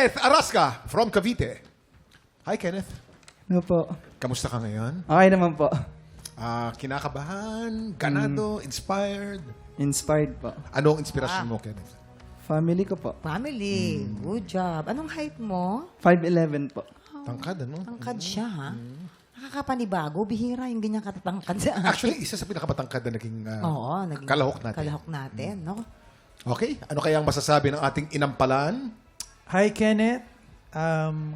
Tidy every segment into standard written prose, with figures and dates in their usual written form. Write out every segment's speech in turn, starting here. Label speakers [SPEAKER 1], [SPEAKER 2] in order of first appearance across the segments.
[SPEAKER 1] Kenneth Arasca from Cavite. Hi, Kenneth.
[SPEAKER 2] Ano po?
[SPEAKER 1] Kamusta ka ngayon?
[SPEAKER 2] Okay naman po.
[SPEAKER 1] Kinakabahan, ganado, inspired.
[SPEAKER 2] Inspired po.
[SPEAKER 1] Anong inspirasyon mo, Kenneth?
[SPEAKER 2] Family ko po.
[SPEAKER 3] Family. Good job. Anong height mo?
[SPEAKER 2] 5'11 po.
[SPEAKER 1] Tangkad, ano?
[SPEAKER 3] Tangkad siya, ha? Nakakapanibago. Bihira yung ganyan katatangkad sa akin.
[SPEAKER 1] Actually, isa sa pinakamatangkad na naging,
[SPEAKER 3] Oo, naging
[SPEAKER 1] kalahok natin.
[SPEAKER 3] Kalahok natin, no?
[SPEAKER 1] Okay, ano kaya ang masasabi ng ating inampalan?
[SPEAKER 4] Hi, Kenneth.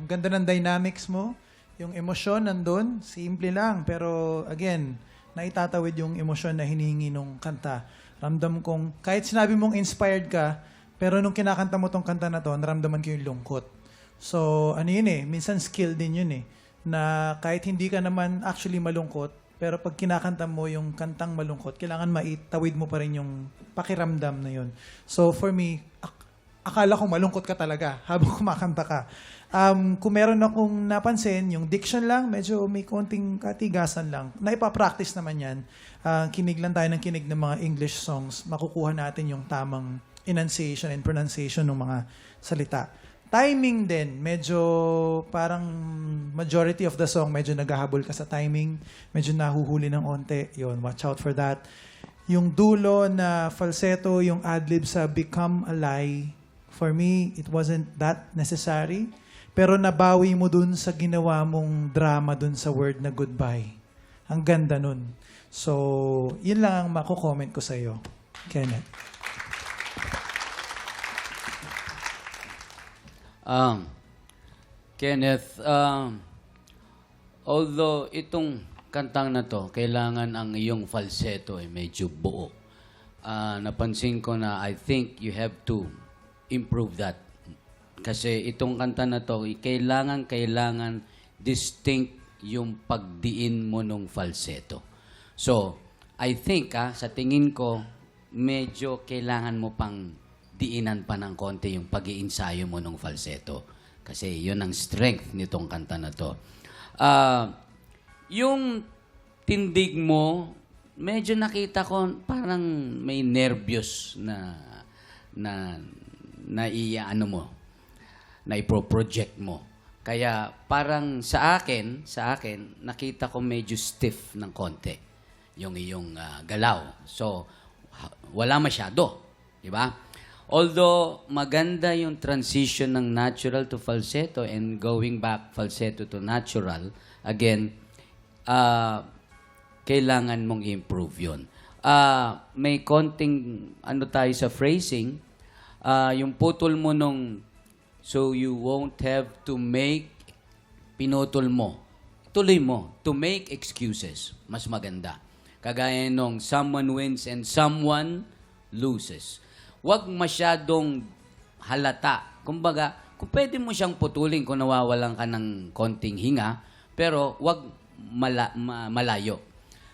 [SPEAKER 4] Ganda ng dynamics mo. Yung emosyon nandun, simple lang. Pero again, naitatawid yung emosyon na hinihingi nung kanta. Ramdam kong, kahit sinabi mong inspired ka, pero nung kinakanta mo tong kanta na to, naramdaman ko yung lungkot. So, ano yun minsan skill din yun na kahit hindi ka naman actually malungkot, pero pag kinakanta mo yung kantang malungkot, kailangan maitawid mo pa rin yung pakiramdam na yun. So, for me, akala ko malungkot ka talaga habang kumakanta ka. Kung meron akong napansin, yung diction lang, medyo may konting katigasan lang. Naipapractice naman yan. Kinig lang tayo ng kinig ng mga English songs. Makukuha natin yung tamang enunciation and pronunciation ng mga salita. Timing din, medyo parang majority of the song, medyo naghahabol ka sa timing. Medyo nahuhuli ng onte. Yun, watch out for that. Yung dulo na falsetto, yung adlib sa Become a Lie, for me, it wasn't that necessary. Pero nabawi mo dun sa ginawa mong drama dun sa word na goodbye. Ang ganda nun. So, yun lang ang mako-comment ko sa iyo, Kenneth.
[SPEAKER 5] Kenneth, although itong kantang na to, kailangan ang iyong falsetto ay medyo buo. Napansin ko na I think you have to improve that. Kasi itong kanta na to, kailangan distinct yung pagdiin mo nung falsetto. So, I think, sa tingin ko, medyo kailangan mo pang diinan pa ng konti yung pag-iinsayo mo nung falsetto. Kasi yun ang strength nitong kanta na to. Yung tindig mo, medyo nakita ko parang may nervyos na iano mo, na ipo-project mo. Kaya parang sa akin, nakita ko medyo stiff ng konti yung iyong galaw. So, wala masyado. Di ba? Although, maganda yung transition ng natural to falsetto and going back falsetto to natural, again, kailangan mong improve yun. May konting tayo sa phrasing, yung putol mo nung so you won't have to make, pinutol mo. Tuloy mo, to make excuses. Mas maganda. Kagaya nung someone wins and someone loses. Huwag masyadong halata. Kumbaga, kung pwede mo siyang putulin kung nawawalan ka ng konting hinga, pero huwag malayo.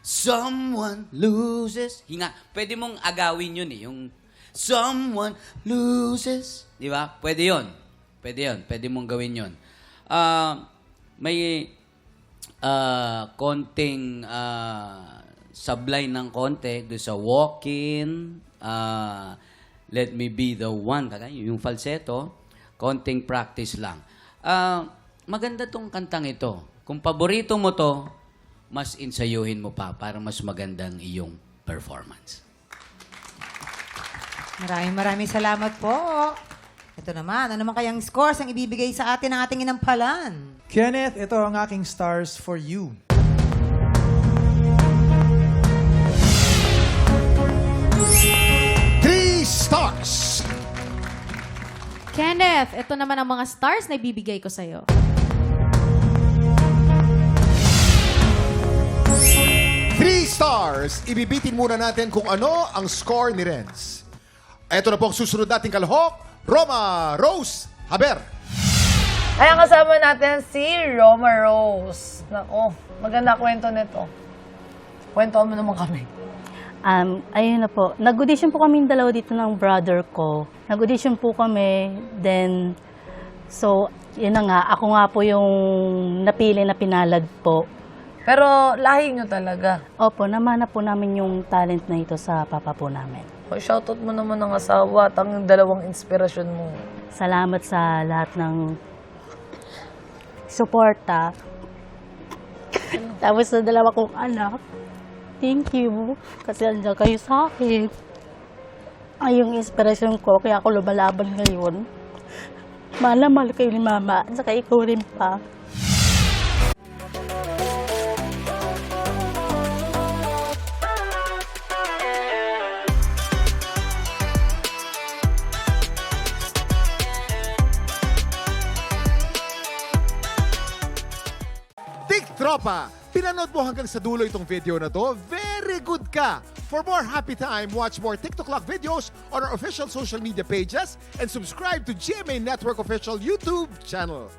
[SPEAKER 5] Someone loses. Hinga. Pwede mong agawin yun yung someone loses. Di ba? Pwede yun. Pwede mong gawin yun. May konting sablay ng konti doon sa walk-in, let me be the one, yung falsetto, konting practice lang. Maganda tong kantang ito. Kung paborito mo to, mas insayuhin mo pa para mas magandang iyong performance.
[SPEAKER 3] Maraming salamat po. Ito naman, ano naman kayang scores ang ibibigay sa atin ng ating inampalan?
[SPEAKER 4] Kenneth, ito ang aking stars for you.
[SPEAKER 1] Stars!
[SPEAKER 6] Kenneth, ito naman ang mga stars na ibibigay ko sa'yo.
[SPEAKER 1] 3 stars. Ibibitin muna natin kung ano ang score ni Renz. Ito na po ang susunod nating kalahok, Roma Rose Haber.
[SPEAKER 7] Ay, ang kasama natin si Roma Rose. Nako, maganda kwento nito. Kwento mo naman kami.
[SPEAKER 8] Ayun na po. Nag-audition po kami dalawa dito ng brother ko. Nag-audition po kami, then, so, yun na nga, ako nga po yung napili na pinalad po.
[SPEAKER 7] Pero lahi nyo talaga.
[SPEAKER 8] Opo, namana po namin yung talent na ito sa papa po namin.
[SPEAKER 7] O, shoutout mo naman ng asawa at ang dalawang inspirasyon mo.
[SPEAKER 8] Salamat sa lahat ng suporta. Tapos sa dalawa kong anak, thank you. Kasi andyan kayo sa akin. Ay, yung inspirasyon ko, kaya ako lumalaban ngayon. Mahal na mahal kayo ni Mama, at saka ikaw rin pa.
[SPEAKER 1] Tik Tropa! Pinanood mo hanggang sa dulo itong video na to? Very good ka! For more happy time, watch more TikTok Clock videos on our official social media pages and subscribe to GMA Network official YouTube channel.